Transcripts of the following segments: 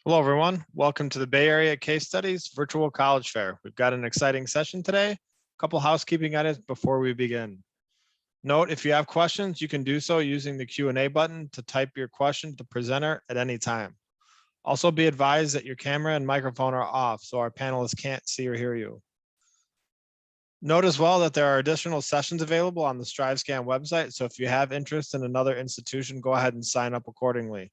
Hello, everyone. Welcome to the Bay Area Case Studies Virtual College Fair. We've got an exciting session today. A couple housekeeping items before we begin. Note, if you have questions, you can do so using the Q&A button to type your question to the presenter at any time. Also be advised that your camera and microphone are off, so our panelists can't see or hear you. Note as well that there are additional sessions available on the StriveScan website, so if you have interest in another institution, go ahead and sign up accordingly.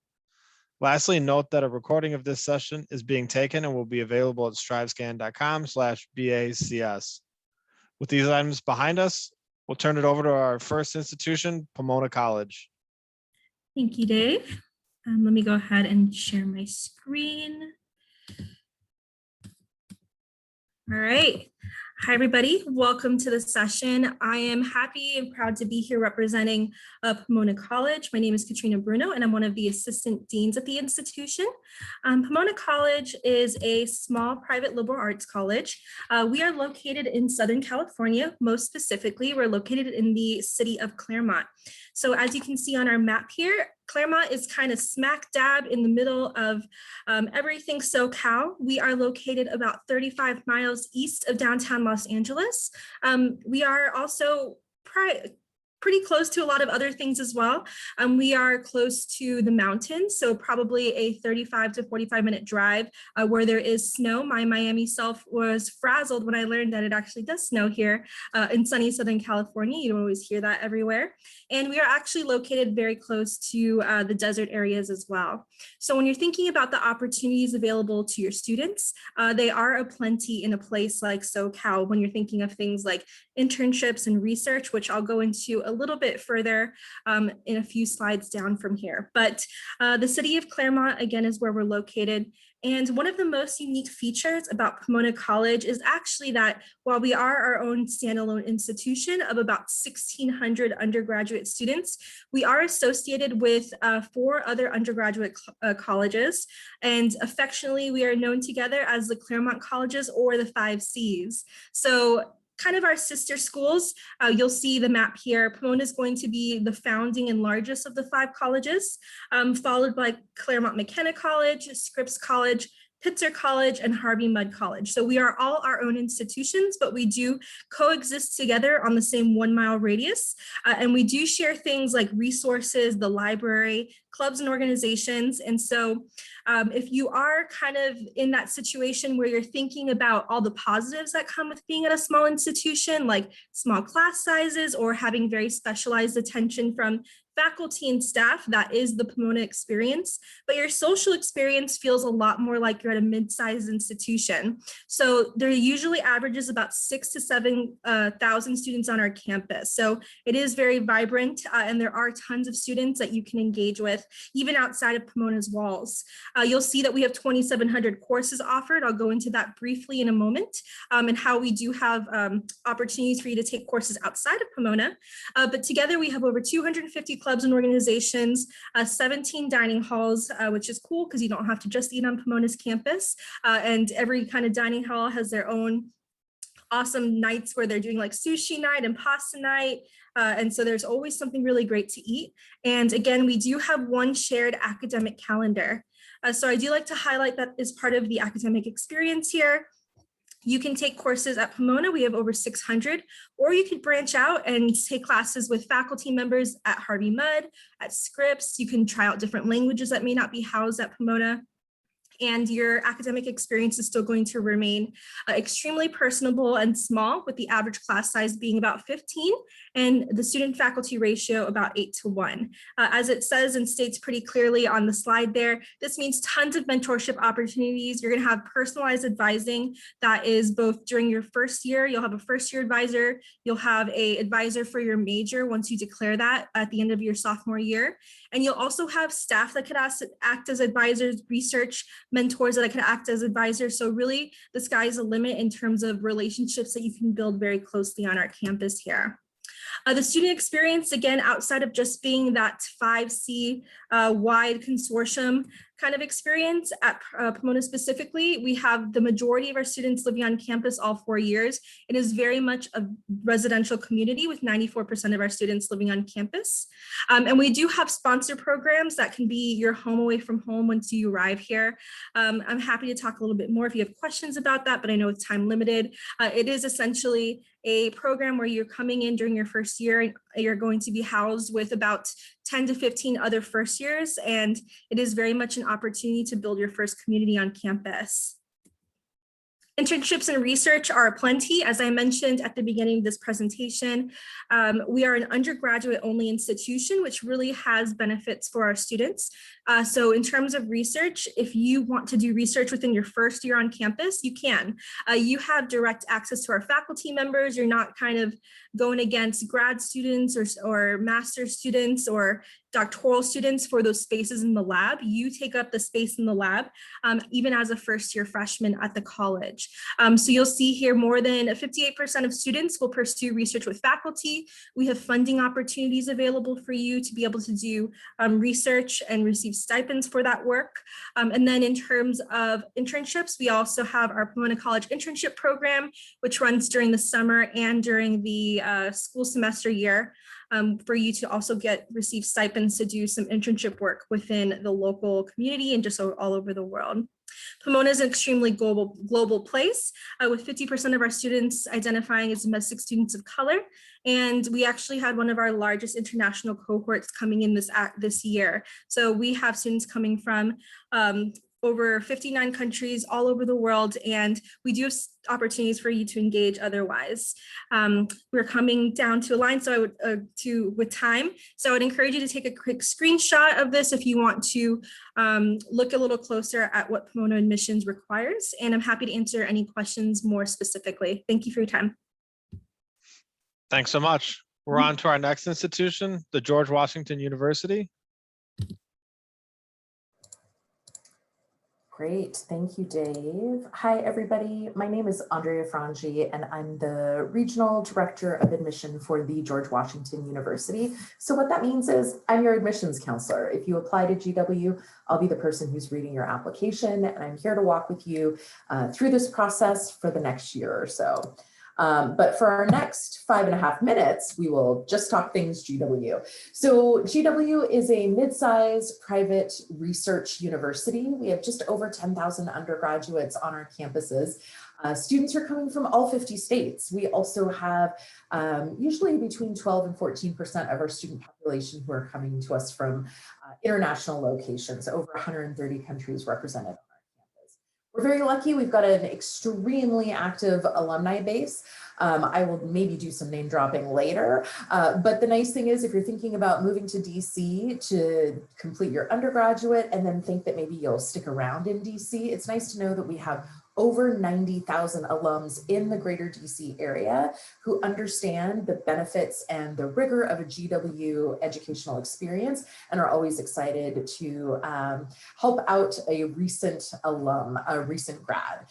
Lastly, note that a recording of this session is being taken and will be available at strivescan.com/BACS. With these items behind us, we'll turn it over to our first institution, Pomona College. Thank you, Dave. Let me go ahead and share my screen. All right. Hi, everybody. Welcome to the session. I am happy and proud to be here representing Pomona College. My name is Katrina Bruno, and I'm one of the assistant deans at the institution. Pomona College is a small private liberal arts college. We are located in Southern California. Most specifically, we're located in the city of Claremont. So as you can see on our map here, Claremont is kind of smack dab in the middle of everything SoCal. We are located about 35 miles east of downtown Los Angeles. We are also pretty close to a lot of other things as well. We are close to the mountains, so probably a 35 to 45-minute drive where there is snow. My Miami self was frazzled when I learned that it actually does snow here in sunny Southern California. You don't always hear that everywhere. And we are actually located very close to the desert areas as well. So when you're thinking about the opportunities available to your students, they are aplenty in a place like SoCal when you're thinking of things like internships and research, which I'll go into a little bit further in a few slides down from here. But the city of Claremont, again, is where we're located. And one of the most unique features about Pomona College is actually that while we are our own standalone institution of about 1,600 undergraduate students, we are associated with 4 other undergraduate colleges. And affectionately, we are known together as the Claremont Colleges or the 5 Cs. So kind of our sister schools, you'll see the map here. Pomona is going to be the founding and largest of the 5 colleges, followed by Claremont McKenna College, Scripps College, Pitzer College, and Harvey Mudd College. So we are all our own institutions, but we do coexist together on the same 1-mile radius. And we do share things like resources, the library, clubs and organizations. And so if you are kind of in that situation where you're thinking about all the positives that come with being at a small institution, like small class sizes or having very specialized attention from faculty and staff, that is the Pomona experience, but your social experience feels a lot more like you're at a mid-sized institution. So there usually averages about 6,000 to 7,000 students on our campus. So it is very vibrant and there are tons of students that you can engage with, even outside of Pomona's walls. You'll see that we have 2,700 courses offered. I'll go into that briefly in a moment and how we do have opportunities for you to take courses outside of Pomona. But together we have over 250 clubs and organizations, 17 dining halls, which is cool because you don't have to just eat on Pomona's campus. And every kind of dining hall has their own awesome nights where they're doing like sushi night and pasta night. And so there's always something really great to eat. And again, we do have one shared academic calendar. So I do like to highlight that as part of the academic experience here. You can take courses at Pomona, we have over 600, or you could branch out and take classes with faculty members at Harvey Mudd, at Scripps. You can try out different languages that may not be housed at Pomona. And your academic experience is still going to remain extremely personable and small, with the average class size being about 15 and the student faculty ratio about 8:1. As it says and states pretty clearly on the slide there, this means tons of mentorship opportunities. You're going to have personalized advising that is both during your first year, you'll have a first-year advisor, you'll have an advisor for your major once you declare that at the end of your sophomore year. And you'll also have staff that could act as advisors, research mentors that can act as advisors. So really the sky's the limit in terms of relationships that you can build very closely on our campus here. The student experience, again, outside of just being that 5C wide consortium, kind of experience at Pomona specifically. We have the majority of our students living on campus all 4 years. It is very much a residential community with 94% of our students living on campus. And we do have sponsor programs that can be your home away from home once you arrive here. I'm happy to talk a little bit more if you have questions about that, but I know it's time limited. It is essentially a program where you're coming in during your first year and you're going to be housed with about 10 to 15 other first years, and it is very much an opportunity to build your first community on campus. Internships and research are plenty. As I mentioned at the beginning of this presentation, we are an undergraduate only institution, which really has benefits for our students. So in terms of research, if you want to do research within your first year on campus, you can. You have direct access to our faculty members. You're not kind of going against grad students or master's students or doctoral students for those spaces in the lab. You take up the space in the lab, even as a first year freshman at the college. So you'll see here more than 58% of students will pursue research with faculty. We have funding opportunities available for you to be able to do research and receive stipends for that work. And then in terms of internships, we also have our Pomona College internship program, which runs during the summer and during the school semester year. For you to also receive stipends to do some internship work within the local community and just all over the world. Pomona is an extremely global place with 50% of our students identifying as domestic students of color. And we actually had one of our largest international cohorts coming in this year. So we have students coming from over 59 countries all over the world, and we do have opportunities for you to engage otherwise. We're coming down to a line, so I would with time. So I would encourage you to take a quick screenshot of this if you want to look a little closer at what Pomona admissions requires, and I'm happy to answer any questions more specifically. Thank you for your time. Thanks so much. We're on to our next institution, the George Washington University. Great, thank you, Dave. Hi, everybody. My name is Andrea Frangi, and I'm the Regional Director of Admission for the George Washington University. So what that means is I'm your admissions counselor. If you apply to GW, I'll be the person who's reading your application, and I'm here to walk with you through this process for the next year or so. But for our next 5.5 minutes, we will just talk things GW. So GW is a mid-sized private research university. We have just over 10,000 undergraduates on our campuses. Students are coming from all 50 states. We also have usually between 12 and 14% of our student population who are coming to us from international locations, over 130 countries represented. We're very lucky. We've got an extremely active alumni base. I will maybe do some name dropping later. But the nice thing is, if you're thinking about moving to DC to complete your undergraduate and then think that maybe you'll stick around in DC, it's nice to know that we have over 90,000 alums in the greater DC area who understand the benefits and the rigor of a GW educational experience and are always excited to help out a recent alum, a recent grad.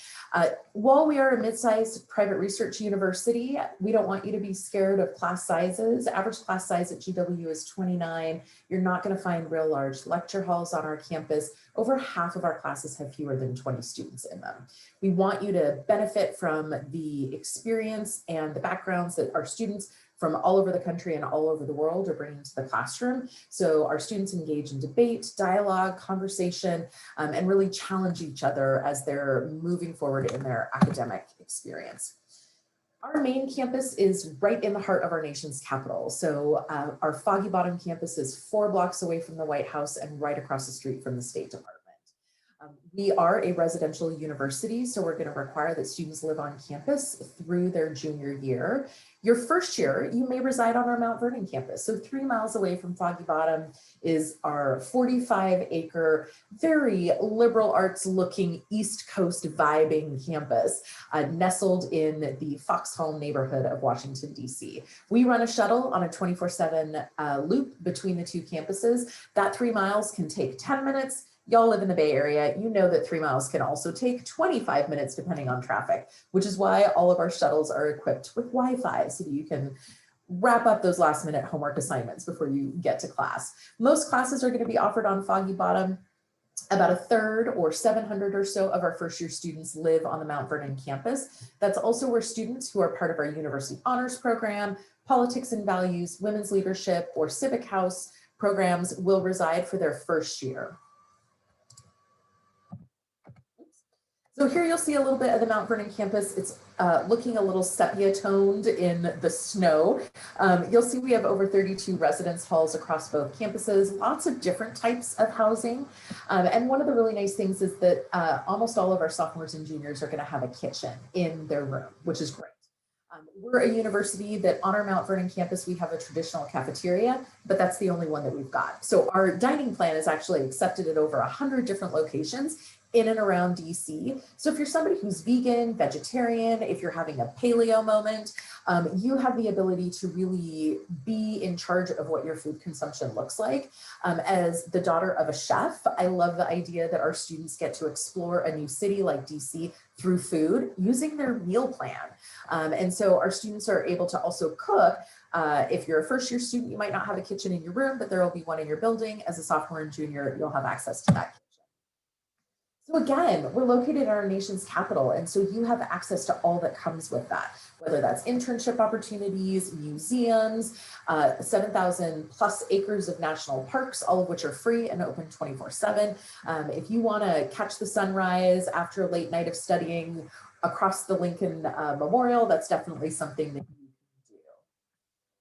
While we are a mid-sized private research university, we don't want you to be scared of class sizes. Average class size at GW is 29. You're not going to find real large lecture halls on our campus. Over half of our classes have fewer than 20 students in them. We want you to benefit from the experience and the backgrounds that our students from all over the country and all over the world are bringing to the classroom. So our students engage in debate, dialogue, conversation, and really challenge each other as they're moving forward in their academic experience. Our main campus is right in the heart of our nation's capital. So our Foggy Bottom campus is 4 blocks away from the White House and right across the street from the State Department. We are a residential university, so we're going to require that students live on campus through their junior year. Your first year, you may reside on our Mount Vernon campus. So 3 miles away from Foggy Bottom is our 45-acre, very liberal arts looking East Coast vibing campus, nestled in the Foxhall neighborhood of Washington, DC. We run a shuttle on a 24/7 loop between the 2 campuses. That 3 miles can take 10 minutes. Y'all live in the Bay Area, you know that 3 miles can also take 25 minutes depending on traffic, which is why all of our shuttles are equipped with Wi-Fi so that you can wrap up those last minute homework assignments before you get to class. Most classes are going to be offered on Foggy Bottom. About a third, or 700 or so, of our first year students live on the Mount Vernon campus. That's also where students who are part of our University Honors Program, Politics and Values, Women's Leadership, or Civic House programs will reside for their first year. So here you'll see a little bit of the Mount Vernon campus. It's looking a little sepia toned in the snow. You'll see we have over 32 residence halls across both campuses, lots of different types of housing. And one of the really nice things is that almost all of our sophomores and juniors are going to have a kitchen in their room, which is great. We're a university that on our Mount Vernon campus, we have a traditional cafeteria, but that's the only one that we've got. So our dining plan is actually accepted at over 100 different locations in and around DC. So if you're somebody who's vegan, vegetarian, if you're having a paleo moment, you have the ability to really be in charge of what your food consumption looks like. As the daughter of a chef, I love the idea that our students get to explore a new city like DC through food using their meal plan. And so our students are able to also cook. If you're a first year student, you might not have a kitchen in your room, but there will be one in your building. As a sophomore and junior, you'll have access to that kitchen. So again, we're located in our nation's capital, and so you have access to all that comes with that, whether that's internship opportunities, museums, 7,000 plus acres of national parks, all of which are free and open 24/7. If you want to catch the sunrise after a late night of studying across the Lincoln Memorial, that's definitely something that you can do.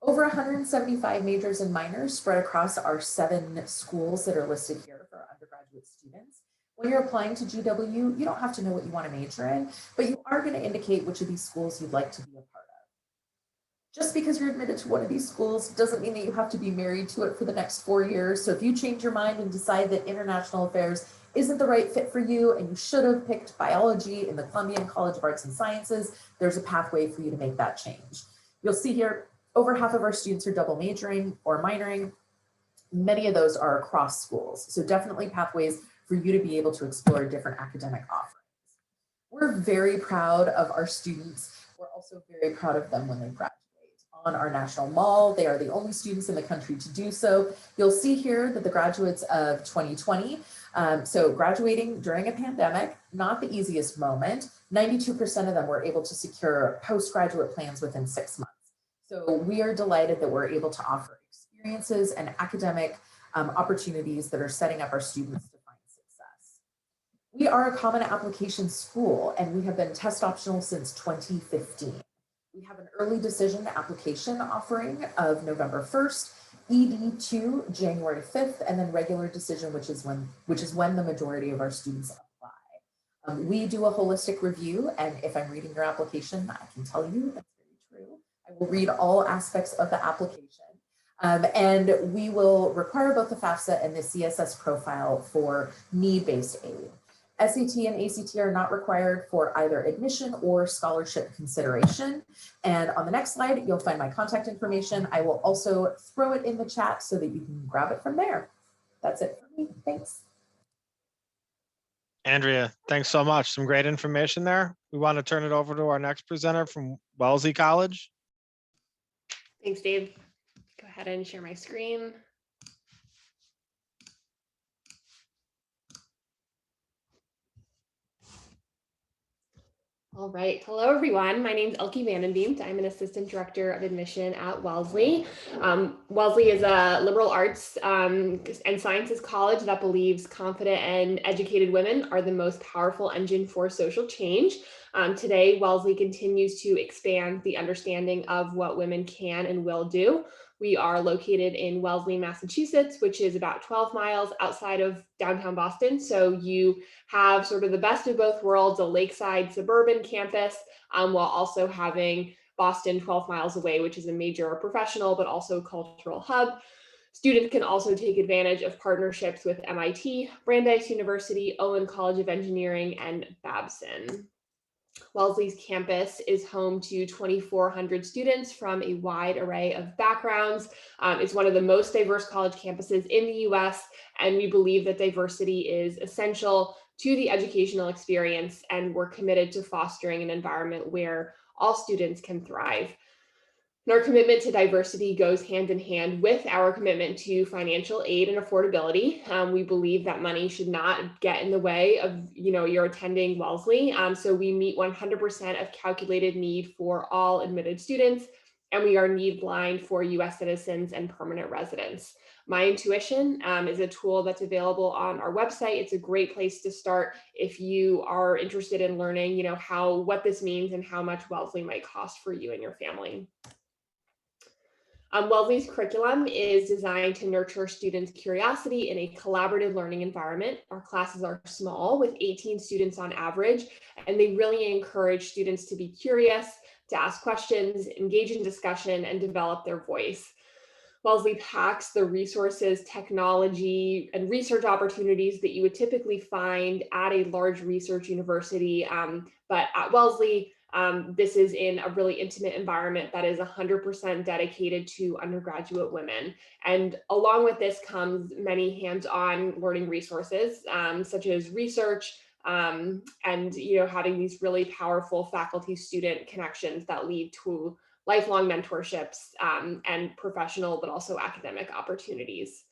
Over 175 majors and minors spread across our 7 schools that are listed here for our undergraduate students. When you're applying to GW, you don't have to know what you want to major in, but you are going to indicate which of these schools you'd like to be a part of. Just because you're admitted to one of these schools doesn't mean that you have to be married to it for the next 4 years. So if you change your mind and decide that international affairs isn't the right fit for you and you should have picked biology in the Columbian College of Arts and Sciences, there's a pathway for you to make that change. You'll see here, over half of our students are double majoring or minoring. Many of those are across schools. So definitely pathways for you to be able to explore different academic offerings. We're very proud of our students. We're also very proud of them when they graduate. On our national mall, they are the only students in the country to do so. You'll see here that the graduates of 2020, so graduating during a pandemic, not the easiest moment, 92% of them were able to secure postgraduate plans within 6 months. So we are delighted that we're able to offer experiences and academic opportunities that are setting up our students to find success. We are a common application school, and we have been test optional since 2015. We have an early decision application offering of November 1st, ED2 January 5th, and then regular decision, which is when the majority of our students apply. We do a holistic review, and if I'm reading your application, I can tell you that's very true. I will read all aspects of the application. And we will require both the FAFSA and the CSS profile for need-based aid. SAT and ACT are not required for either admission or scholarship consideration. And on the next slide, you'll find my contact information. I will also throw it in the chat so that you can grab it from there. That's it for me. Thanks. Andrea, thanks so much. Some great information there. We want to turn it over to our next presenter from Wellesley College. Thanks, Dave. Go ahead and share my screen. All right. Hello, everyone. My name is Elke Vandenbeemt. I'm an assistant director of admission at Wellesley. Wellesley is a liberal arts and sciences college that believes confident and educated women are the most powerful engine for social change. Today, Wellesley continues to expand the understanding of what women can and will do. We are located in Wellesley, Massachusetts, which is about 12 miles outside of downtown Boston. So you have sort of the best of both worlds, a lakeside suburban campus, while also having Boston 12 miles away, which is a major professional, but also cultural hub. Students can also take advantage of partnerships with MIT, Brandeis University, Owen College of Engineering, and Babson. Wellesley's campus is home to 2,400 students from a wide array of backgrounds. It's one of the most diverse college campuses in the US, and we believe that diversity is essential to the educational experience, and we're committed to fostering an environment where all students can thrive. And our commitment to diversity goes hand in hand with our commitment to financial aid and affordability. We believe that money should not get in the way of, your attending Wellesley. So we meet 100% of calculated need for all admitted students, and we are need blind for US citizens and permanent residents. My Intuition is a tool that's available on our website. It's a great place to start if you are interested in learning, what this means and how much Wellesley might cost for you and your family. Wellesley's curriculum is designed to nurture students' curiosity in a collaborative learning environment. Our classes are small with 18 students on average, and they really encourage students to be curious, to ask questions, engage in discussion, and develop their voice. Wellesley packs the resources, technology, and research opportunities that you would typically find at a large research university, but at Wellesley, this is in a really intimate environment that is 100% dedicated to undergraduate women. And along with this comes many hands-on learning resources, such as research, and having these really powerful faculty-student connections that lead to lifelong mentorships and professional, but also academic opportunities.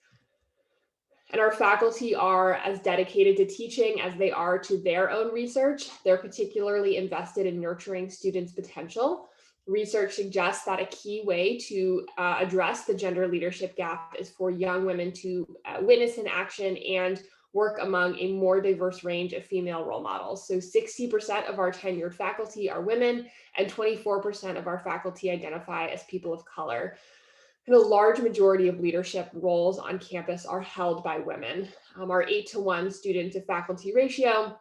And our faculty are as dedicated to teaching as they are to their own research. They're particularly invested in nurturing students' potential. Research suggests that a key way to address the gender leadership gap is for young women to witness in action and work among a more diverse range of female role models. So 60% of our tenured faculty are women, and 24% of our faculty identify as people of color. And a large majority of leadership roles on campus are held by women. Our 8-to-1 student to faculty ratio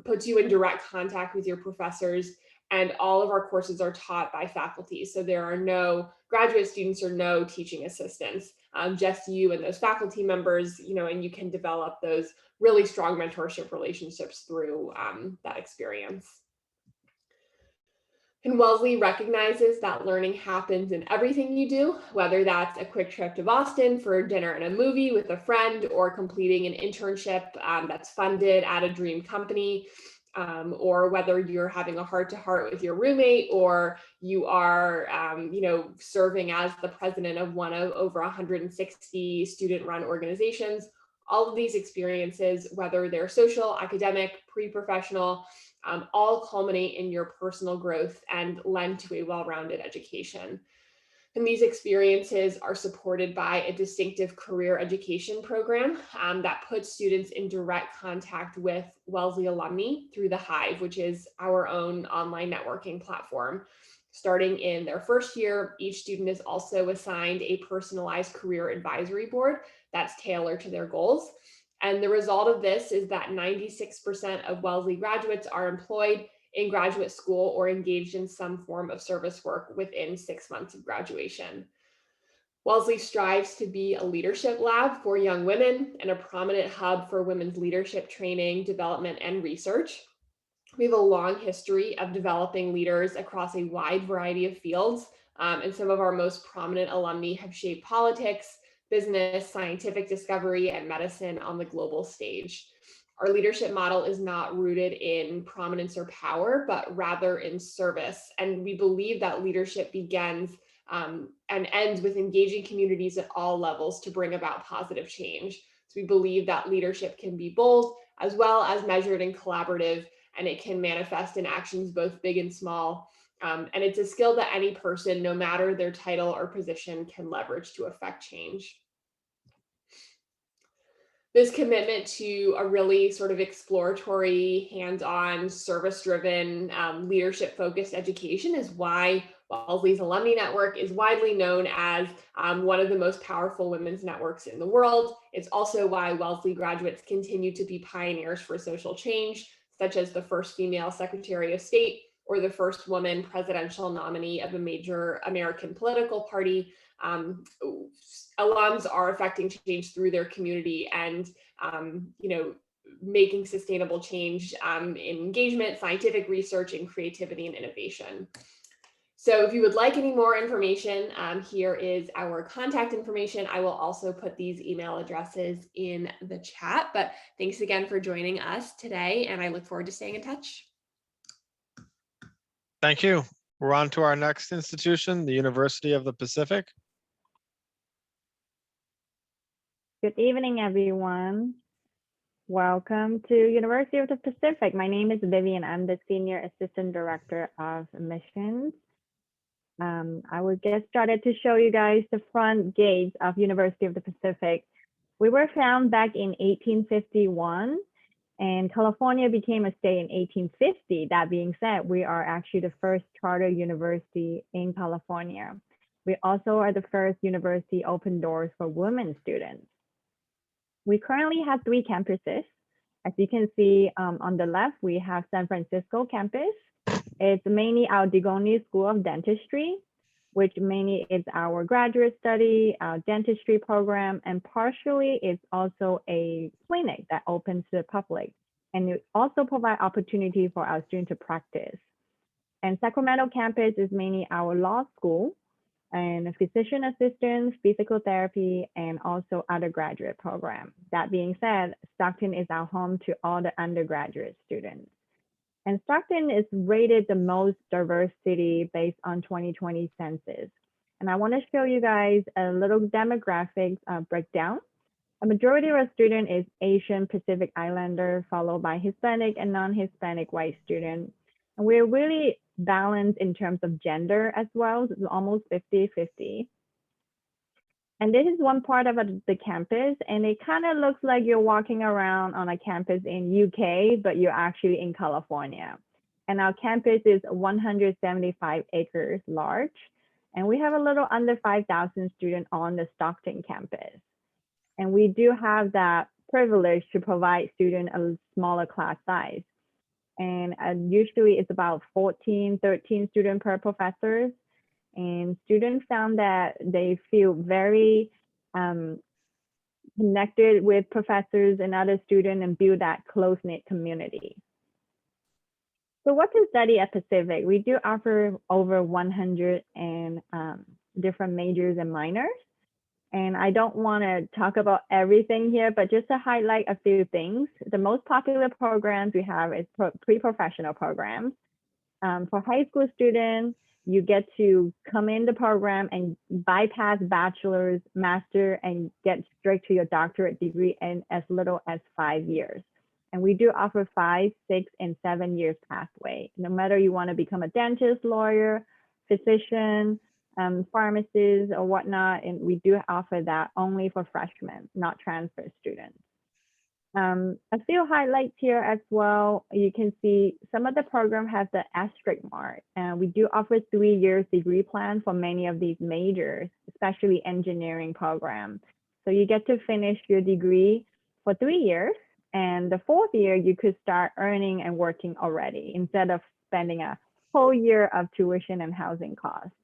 puts you in direct contact with your professors, and all of our courses are taught by faculty. So there are no graduate students or no teaching assistants, just you and those faculty members, and you can develop those really strong mentorship relationships through that experience. And Wellesley recognizes that learning happens in everything you do, whether that's a quick trip to Boston for dinner and a movie with a friend, or completing an internship that's funded at a dream company, or whether you're having a heart-to-heart with your roommate, or you are, serving as the president of one of over 160 student-run organizations. All of these experiences, whether they're social, academic, pre-professional, all culminate in your personal growth and lend to a well-rounded education. And these experiences are supported by a distinctive career education program that puts students in direct contact with Wellesley alumni through the Hive, which is our own online networking platform. Starting in their first year, each student is also assigned a personalized career advisory board that's tailored to their goals. And the result of this is that 96% of Wellesley graduates are employed in graduate school or engaged in some form of service work within 6 months of graduation. Wellesley strives to be a leadership lab for young women and a prominent hub for women's leadership training, development, and research. We have a long history of developing leaders across a wide variety of fields, and some of our most prominent alumni have shaped politics, business, scientific discovery, and medicine on the global stage. Our leadership model is not rooted in prominence or power, but rather in service. And we believe that leadership begins and ends with engaging communities at all levels to bring about positive change. So we believe that leadership can be bold as well as measured and collaborative, and it can manifest in actions both big and small. And it's a skill that any person, no matter their title or position, can leverage to affect change. This commitment to a really sort of exploratory, hands-on, service-driven, leadership-focused education is why Wellesley's Alumni Network is widely known as one of the most powerful women's networks in the world. It's also why Wellesley graduates continue to be pioneers for social change, such as the first female Secretary of State or the first woman presidential nominee of a major American political party. Alums are affecting change through their community and, making sustainable change in engagement, scientific research, and creativity and innovation. So if you would like any more information, here is our contact information. I will also put these email addresses in the chat, but thanks again for joining us today, and I look forward to staying in touch. Thank you. We're on to our next institution, the University of the Pacific. Good evening, everyone. Welcome to University of the Pacific. My name is Vivian. I'm the Senior Assistant Director of Admissions. I will get started to show you guys the front gates of University of the Pacific. We were founded back in 1851, and California became a state in 1850. That being said, we are actually the first charter university in California. We also are the first university open doors for women students. We currently have 3 campuses. As you can see on the left, we have San Francisco campus. It's mainly our Digoni School of Dentistry, which mainly is our graduate study, our dentistry program, and partially it's also a clinic that opens to the public. And it also provide opportunity for our students to practice. And Sacramento campus is mainly our law school, and physician assistants, physical therapy, and also undergraduate program. That being said, Stockton is our home to all the undergraduate students. And Stockton is rated the most diverse city based on 2020 census. And I want to show you guys a little demographics breakdown. A majority of our student is Asian Pacific Islander, followed by Hispanic and non-Hispanic white students. And we're really balanced in terms of gender as well. So it's almost 50-50. And this is one part of the campus, and it kind of looks like you're walking around on a campus in UK, but you're actually in California. And our campus is 175 acres large, and we have a little under 5,000 students on the Stockton campus. And we do have that privilege to provide students a smaller class size. And usually it's about 14, 13 students per professor. And students found that they feel very connected with professors and other students and build that close-knit community. So what to study at Pacific? We do offer over 100 different majors and minors. And I don't want to talk about everything here, but just to highlight a few things. The most popular programs we have is pre-professional programs. For high school students, you get to come in the program and bypass bachelor's, master, and get straight to your doctorate degree in as little as 5 years. And we do offer 5, 6, and 7 years pathway. No matter you want to become a dentist, lawyer, physician, pharmacists or whatnot, and we do offer that only for freshmen, not transfer students. A few highlights here as well. You can see some of the program has the asterisk mark, and we do offer 3 years degree plan for many of these majors, especially engineering programs. So you get to finish your degree for 3 years, and the 4th year you could start earning and working already instead of spending a whole year of tuition and housing costs.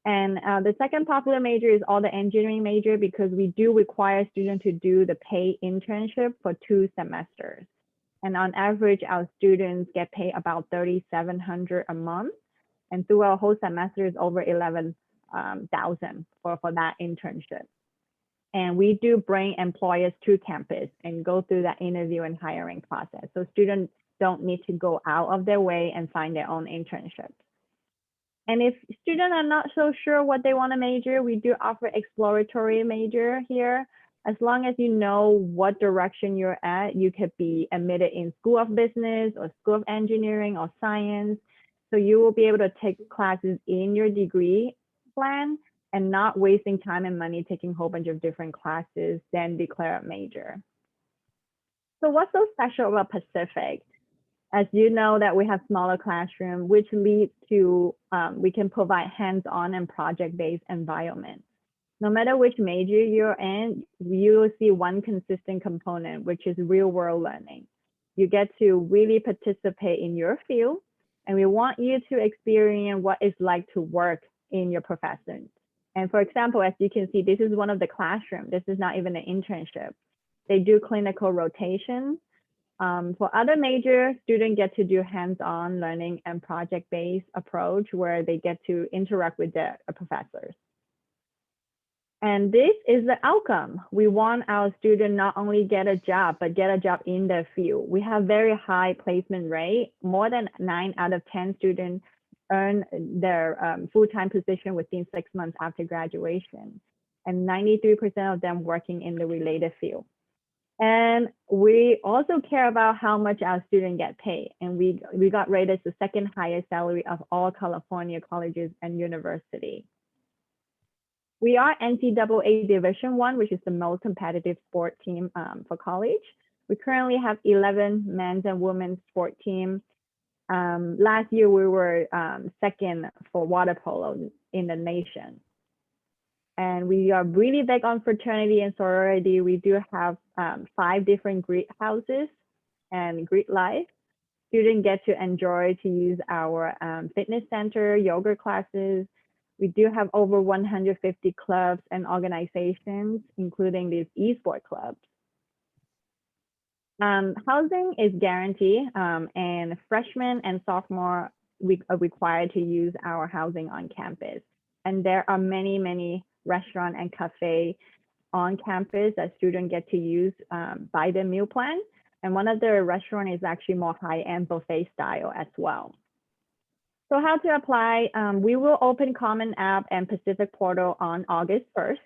And the second popular major is all the engineering major, because we do require students to do the paid internship for 2 semesters. And on average, our students get paid about $3,700 a month. And through our whole semester is over $11,000 for that internship. And we do bring employers to campus and go through that interview and hiring process. So students don't need to go out of their way and find their own internships. And if students are not so sure what they want to major, we do offer exploratory major here. As long as you know what direction you're at, you could be admitted in School of Business or School of Engineering or Science. So you will be able to take classes in your degree plan and not wasting time and money taking a whole bunch of different classes, then declare a major. So what's so special about Pacific? As you know that we have smaller classroom, which leads to we can provide hands-on and project-based environment. No matter which major you're in, you will see one consistent component, which is real-world learning. You get to really participate in your field, and we want you to experience what it's like to work in your profession. And for example, as you can see, this is one of the classrooms. This is not even an internship. They do clinical rotation. For other major, students get to do hands-on learning and project-based approach where they get to interact with their professors. And this is the outcome. We want our students not only get a job, but get a job in their field. We have very high placement rate. More than 9 out of 10 students earn their full-time position within 6 months after graduation, and 93% of them working in the related field. And we also care about how much our students get paid. And we got rated the second highest salary of all California colleges and universities. We are NCAA Division I, which is the most competitive sport team for college. We currently have 11 men's and women's sport teams. Last year, we were second for water polo in the nation. And we are really big on fraternity and sorority. We do have 5 different Greek houses and Greek life. Students get to enjoy to use our fitness center, yoga classes. We do have over 150 clubs and organizations, including these esports clubs. Housing is guaranteed, and freshmen and sophomore are required to use our housing on campus. And there are many, many restaurant and cafe on campus that students get to use by the meal plan. And one of the restaurants is actually more high-end buffet style as well. So how to apply? We will open Common App and Pacific Portal on August 1st.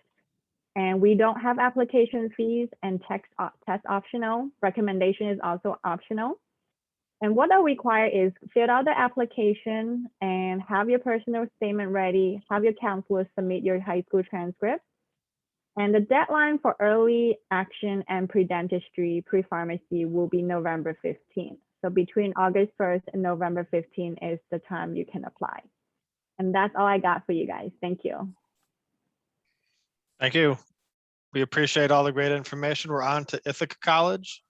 And we don't have application fees, and test optional. Recommendation is also optional. And what I require is fill out the application and have your personal statement ready, have your counselor submit your high school transcript. And the deadline for early action and pre-dentistry, pre-pharmacy will be November 15th. So between August 1st and November 15th is the time you can apply. And that's all I got for you guys. Thank you. Thank you. We appreciate all the great information. We're on to Ithaca College.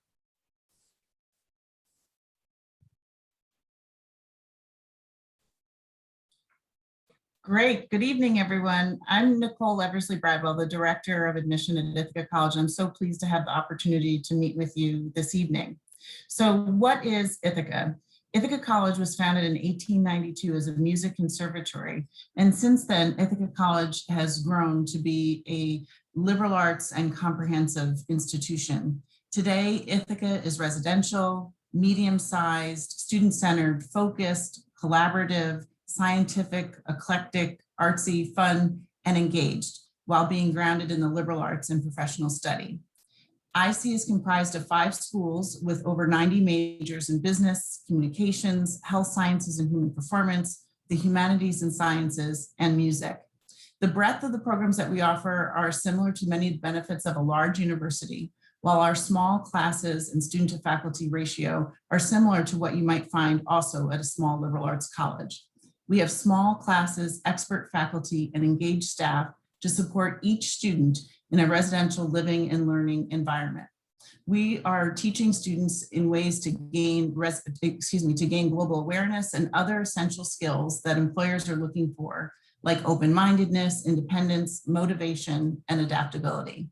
Great. Good evening, everyone. I'm Nicole Eversley Bradwell, the Director of Admission at Ithaca College. I'm so pleased to have the opportunity to meet with you this evening. So what is Ithaca? Ithaca College was founded in 1892 as a music conservatory. And since then, Ithaca College has grown to be a liberal arts and comprehensive institution. Today, Ithaca is residential, medium-sized, student-centered, focused, collaborative, scientific, eclectic, artsy, fun, and engaged, while being grounded in the liberal arts and professional study. IC is comprised of 5 schools with over 90 majors in business, communications, health sciences and human performance, the humanities and sciences, and music. The breadth of the programs that we offer are similar to many benefits of a large university, while our small classes and student to faculty ratio are similar to what you might find also at a small liberal arts college. We have small classes, expert faculty, and engaged staff to support each student in a residential living and learning environment. We are teaching students in ways to gain global awareness and other essential skills that employers are looking for, like open-mindedness, independence, motivation, and adaptability.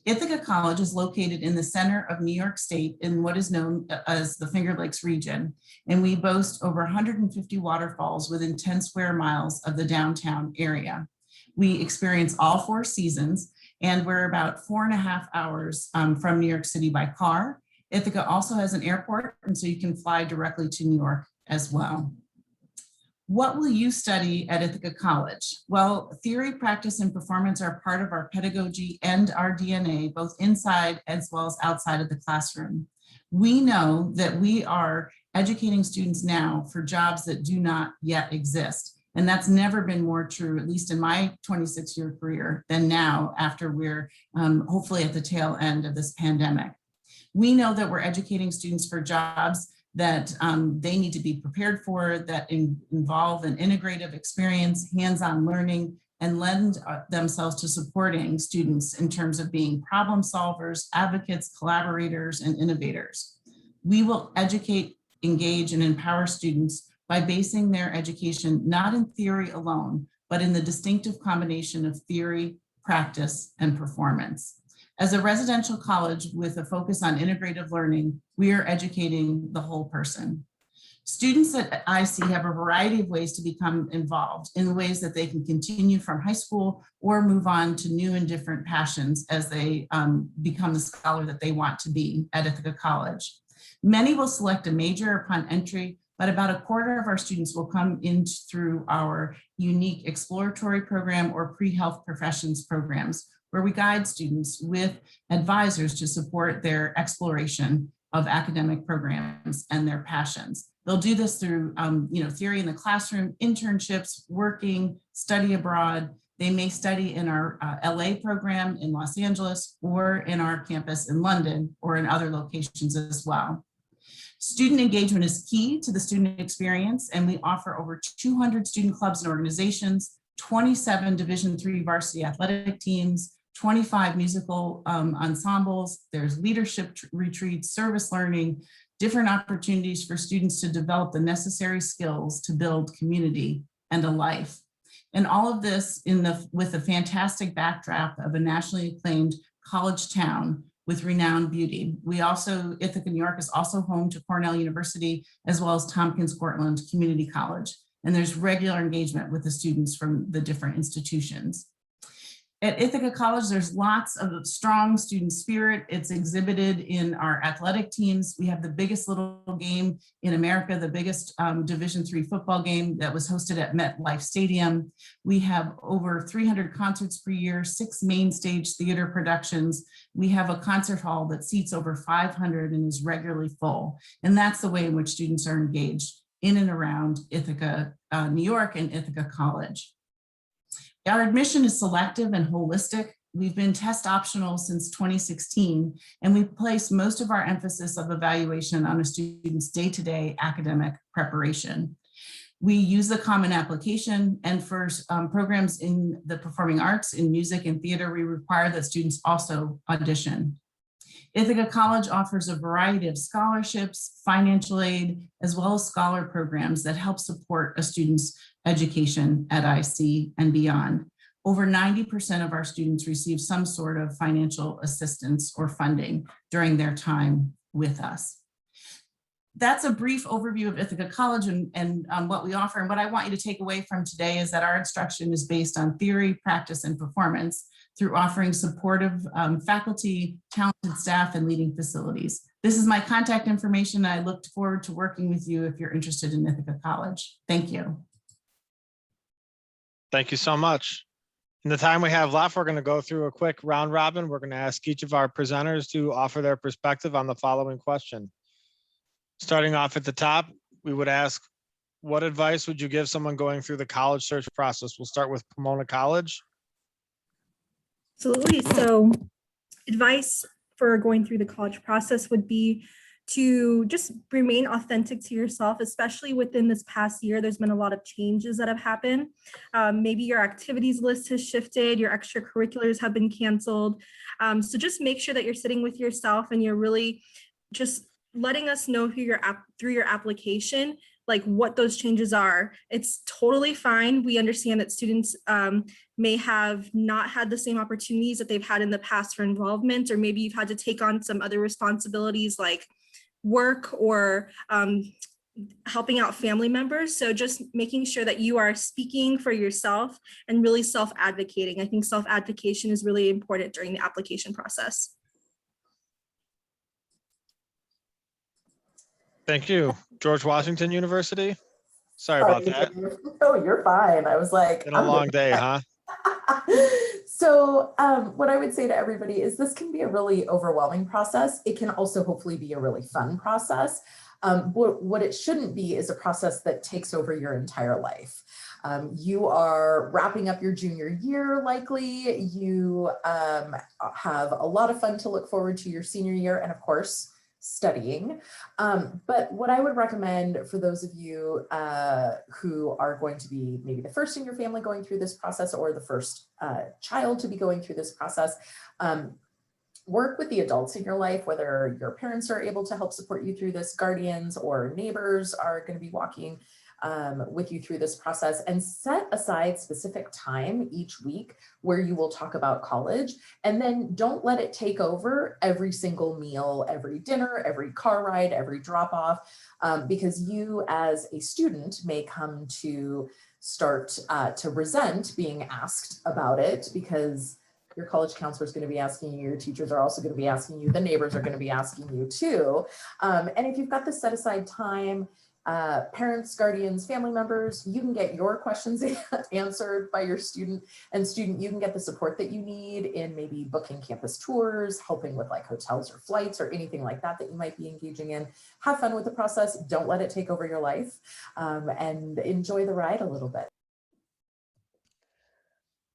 Ithaca College is located in the center of New York State in what is known as the Finger Lakes region, and we boast over 150 waterfalls within 10 square miles of the downtown area. We experience all 4 seasons, and we're about 4.5 hours from New York City by car. Ithaca also has an airport, and so you can fly directly to New York as well. What will you study at Ithaca College? Well, theory, practice, and performance are part of our pedagogy and our DNA, both inside as well as outside of the classroom. We know that we are educating students now for jobs that do not yet exist. And that's never been more true, at least in my 26-year career, than now after we're hopefully at the tail end of this pandemic. We know that we're educating students for jobs that they need to be prepared for, that involve an integrative experience, hands-on learning, and lend themselves to supporting students in terms of being problem solvers, advocates, collaborators, and innovators. We will educate, engage, and empower students by basing their education not in theory alone, but in the distinctive combination of theory, practice, and performance. As a residential college with a focus on integrative learning, we are educating the whole person. Students at IC have a variety of ways to become involved in ways that they can continue from high school or move on to new and different passions as they become the scholar that they want to be at Ithaca College. Many will select a major upon entry but about a quarter of our students will come in through our unique exploratory program or pre-health professions programs, where we guide students with advisors to support their exploration of academic programs and their passions. They'll do this through theory in the classroom, internships, working, study abroad. They may study in our LA program in Los Angeles or in our campus in London or in other locations as well. Student engagement is key to the student experience, and we offer over 200 student clubs and organizations, 27 Division III varsity athletic teams, 25 musical ensembles. There's leadership retreats, service learning, different opportunities for students to develop the necessary skills to build community and a life. And all of this with a fantastic backdrop of a nationally acclaimed college town with renowned beauty. Ithaca, New York is also home to Cornell University, as well as Tompkins Cortland Community College. And there's regular engagement with the students from the different institutions. At Ithaca College, there's lots of strong student spirit. It's exhibited in our athletic teams. We have the biggest little game in America, the biggest Division III football game that was hosted at MetLife Stadium. We have over 300 concerts per year, 6 main stage theater productions. We have a concert hall that seats over 500 and is regularly full. And that's the way in which students are engaged in and around Ithaca, New York, and Ithaca College. Our admission is selective and holistic. We've been test optional since 2016, and we place most of our emphasis of evaluation on a student's day-to-day academic preparation. We use the Common Application, and for programs in the performing arts, in music and theater, we require that students also audition. Ithaca College offers a variety of scholarships, financial aid, as well as scholar programs that help support a student's education at IC and beyond. Over 90% of our students receive some sort of financial assistance or funding during their time with us. That's a brief overview of Ithaca College and what we offer. And what I want you to take away from today is that our instruction is based on theory, practice, and performance through offering supportive faculty, talented staff, and leading facilities. This is my contact information. I look forward to working with you if you're interested in Ithaca College. Thank you. Thank you so much. In the time we have left, we're going to go through a quick round robin. We're going to ask each of our presenters to offer their perspective on the following question. Starting off at the top, we would ask, what advice would you give someone going through the college search process? We'll start with Pomona College. Absolutely. So advice for going through the college process would be to just remain authentic to yourself, especially within this past year. There's been a lot of changes that have happened. Maybe your activities list has shifted, your extracurriculars have been canceled. So just make sure that you're sitting with yourself and you're really just letting us know who you're through your application, like what those changes are. It's totally fine. We understand that students may have not had the same opportunities that they've had in the past for involvement, or maybe you've had to take on some other responsibilities like work or helping out family members. So just making sure that you are speaking for yourself and really self-advocating. I think self-advocation is really important during the application process. Thank you. George Washington University. Sorry about that. Oh, you're fine. I was like, Been a long day, huh? So what I would say to everybody is this can be a really overwhelming process. It can also hopefully be a really fun process. What it shouldn't be is a process that takes over your entire life. You are wrapping up your junior year, likely. You have a lot of fun to look forward to your senior year, and of course, studying. But what I would recommend for those of you who are going to be maybe the first in your family going through this process, or the first child to be going through this process, work with the adults in your life, whether your parents are able to help support you through this, guardians or neighbors are going to be walking with you through this process, and set aside specific time each week where you will talk about college, and then don't let it take over every single meal, every dinner, every car ride, every drop off, because you as a student may come to start to resent being asked about it, because your college counselor is going to be asking you, your teachers are also going to be asking you, the neighbors are going to be asking you too. And if you've got this set aside time, Parents, guardians, family members, you can get your questions answered by your student, and you can get the support that you need in maybe booking campus tours, helping with like hotels or flights or anything like that that you might be engaging in. Have fun with the process. Don't let it take over your life, and enjoy the ride a little bit.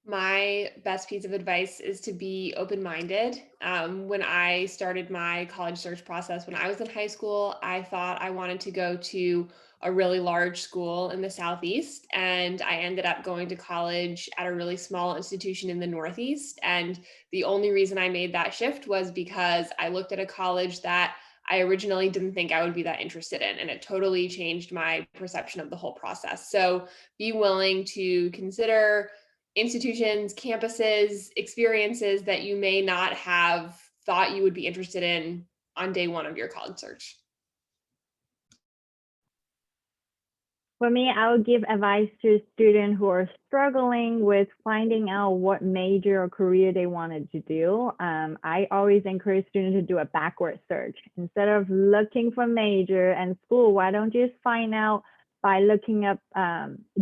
My best piece of advice is to be open-minded. When I started my college search process, when I was in high school, I thought I wanted to go to a really large school in the Southeast, and I ended up going to college at a really small institution in the Northeast. And the only reason I made that shift was because I looked at a college that I originally didn't think I would be that interested in, and it totally changed my perception of the whole process. So be willing to consider institutions, campuses, experiences that you may not have thought you would be interested in on day one of your college search. For me, I would give advice to students who are struggling with finding out what major or career they wanted to do. I always encourage students to do a backward search. Instead of looking for major and school, why don't you just find out by looking up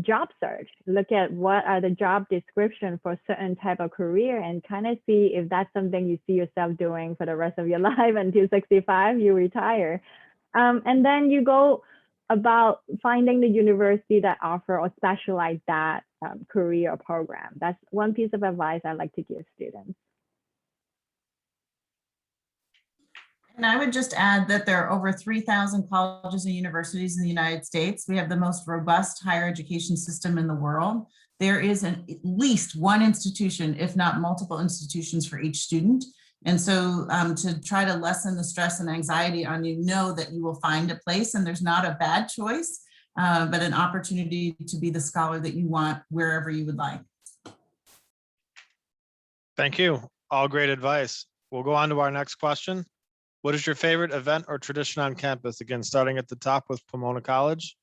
job search? Look at what are the job descriptions for certain type of career and kind of see if that's something you see yourself doing for the rest of your life until 65, you retire. And then you go about finding the university that offer or specialize that career or program. That's one piece of advice I like to give students. And I would just add that there are over 3,000 colleges and universities in the United States. We have the most robust higher education system in the world. There is at least one institution, if not multiple institutions for each student. And so to try to lessen the stress and anxiety on you, know that you will find a place, and there's not a bad choice, but an opportunity to be the scholar that you want wherever you would like. Thank you. All great advice. We'll go on to our next question. What is your favorite event or tradition on campus? Again, starting at the top with Pomona College.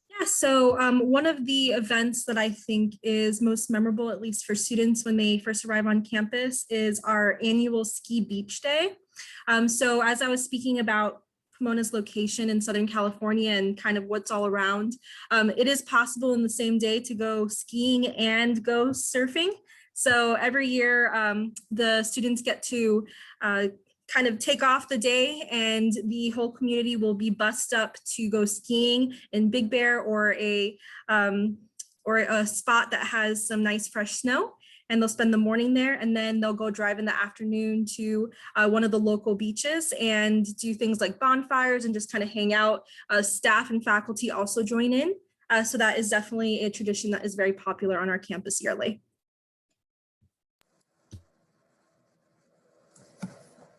Yeah, so one of the events that I think is most memorable, at least for students when they first arrive on campus, is our annual Ski Beach Day. So as I was speaking about Pomona's location in Southern California and kind of what's all around, it is possible in the same day to go skiing and go surfing. So every year, the students get to kind of take off the day, and the whole community will be bussed up to go skiing in Big Bear or a spot that has some nice fresh snow. And they'll spend the morning there, and then they'll go drive in the afternoon to one of the local beaches and do things like bonfires and just kind of hang out. Staff and faculty also join in. So that is definitely a tradition that is very popular on our campus yearly.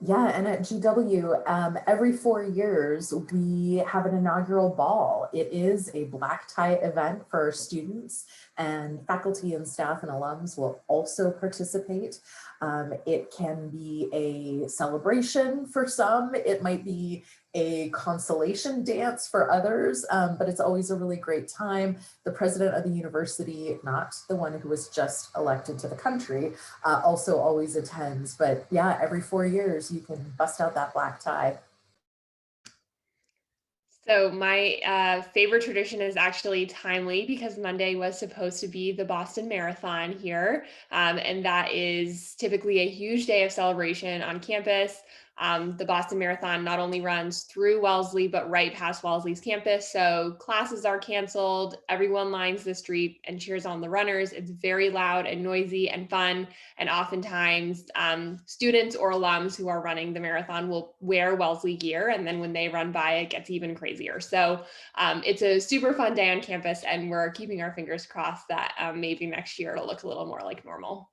Yeah, and at GW, every 4 years, we have an inaugural ball. It is a black tie event for our students, and faculty and staff and alums will also participate. It can be a celebration for some. It might be a consolation dance for others, but it's always a really great time. The president of the university, not the one who was just elected to the country, also always attends. But yeah, every 4 years you can bust out that black tie. So my favorite tradition is actually timely because Monday was supposed to be the Boston Marathon here. And that is typically a huge day of celebration on campus. The Boston Marathon not only runs through Wellesley, but right past Wellesley's campus. So classes are canceled, everyone lines the street and cheers on the runners. It's very loud and noisy and fun. And oftentimes students or alums who are running the marathon will wear Wellesley gear. And then when they run by, it gets even crazier. So it's a super fun day on campus, and we're keeping our fingers crossed that maybe next year it'll look a little more like normal.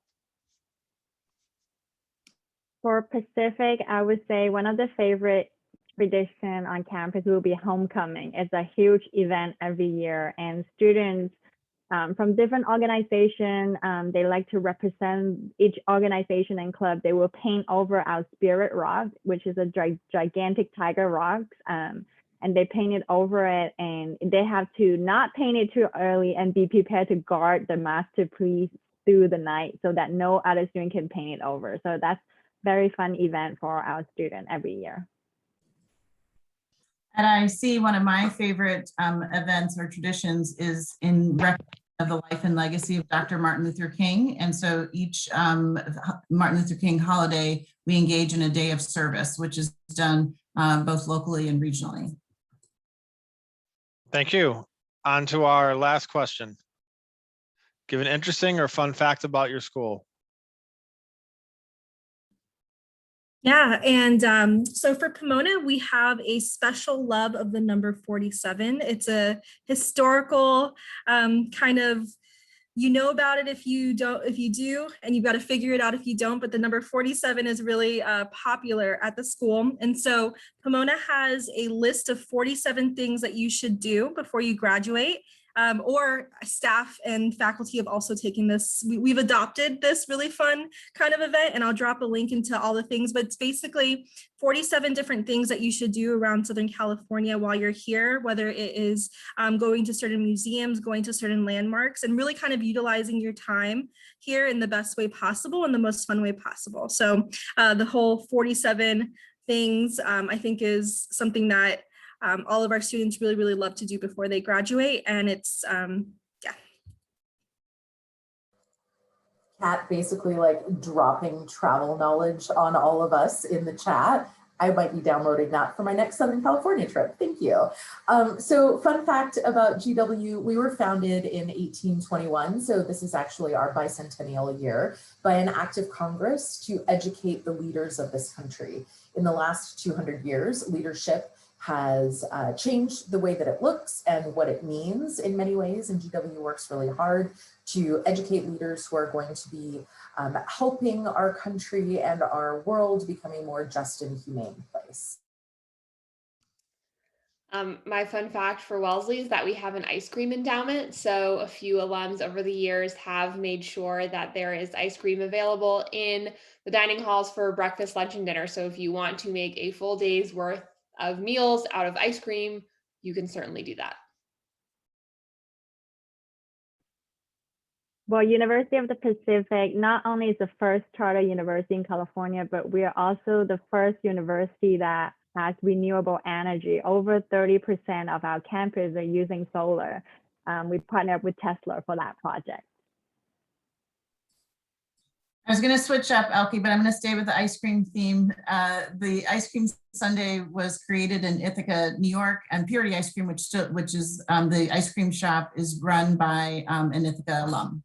For Pacific, I would say one of the favorite tradition on campus will be homecoming. It's a huge event every year, and students from different organizations, they like to represent each organization and club. They will paint over our spirit rock, which is a gigantic tiger rock, and they paint it over it, and they have to not paint it too early and be prepared to guard the masterpiece through the night so that no other student can paint it over. So that's very fun event for our student every year. At IC, one of my favorite events or traditions is in record of the life and legacy of Dr. Martin Luther King. And so each Martin Luther King holiday, we engage in a day of service, which is done both locally and regionally. Thank you. On to our last question. Give an interesting or fun fact about your school. Yeah, and so for Pomona, we have a special love of the number 47. It's a historical kind of, you know about it if you don't, if you do, and you've got to figure it out if you don't, but the number 47 is really popular at the school. And so Pomona has a list of 47 things that you should do before you graduate. Or staff and faculty have also taken this. We've adopted this really fun kind of event, and I'll drop a link into all the things, but it's basically 47 different things that you should do around Southern California while you're here, whether it is going to certain museums, going to certain landmarks, and really kind of utilizing your time here in the best way possible and the most fun way possible. So the whole 47 things I think is something that all of our students really, really love to do before they graduate. And it's, yeah. Kat basically like dropping travel knowledge on all of us in the chat. I might be downloading that for my next Southern California trip. Thank you. So fun fact about GW, we were founded in 1821. So this is actually our bicentennial year by an act of Congress to educate the leaders of this country. In the last 200 years, leadership has changed the way that it looks and what it means in many ways. And GW works really hard to educate leaders who are going to be helping our country and our world become a more just and humane place. My fun fact for Wellesley is that we have an ice cream endowment. So a few alums over the years have made sure that there is ice cream available in the dining halls for breakfast, lunch, and dinner. So if you want to make a full day's worth of meals out of ice cream, you can certainly do that. Well, University of the Pacific not only is the first charter university in California, but we are also the first university that has renewable energy. Over 30% of our campus are using solar. We partnered with Tesla for that project. I was going to switch up, Elke, but I'm going to stay with the ice cream theme. The ice cream sundae was created in Ithaca, New York, and Purity Ice Cream, which is the ice cream shop, is run by an Ithaca alum.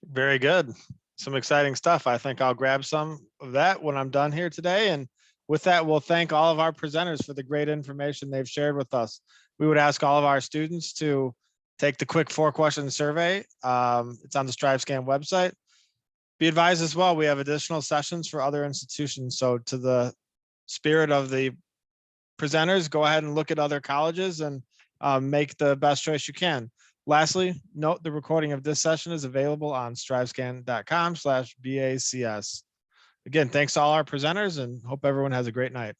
Very good. Some exciting stuff. I think I'll grab some of that when I'm done here today. And with that, we'll thank all of our presenters for the great information they've shared with us. We would ask all of our students to take the quick 4-question survey. It's on the StriveScan website. Be advised as well, we have additional sessions for other institutions. So to the spirit of the presenters, go ahead and look at other colleges and make the best choice you can. Lastly, note the recording of this session is available on strivescan.com/BACS. Again, thanks to all our presenters and hope everyone has a great night.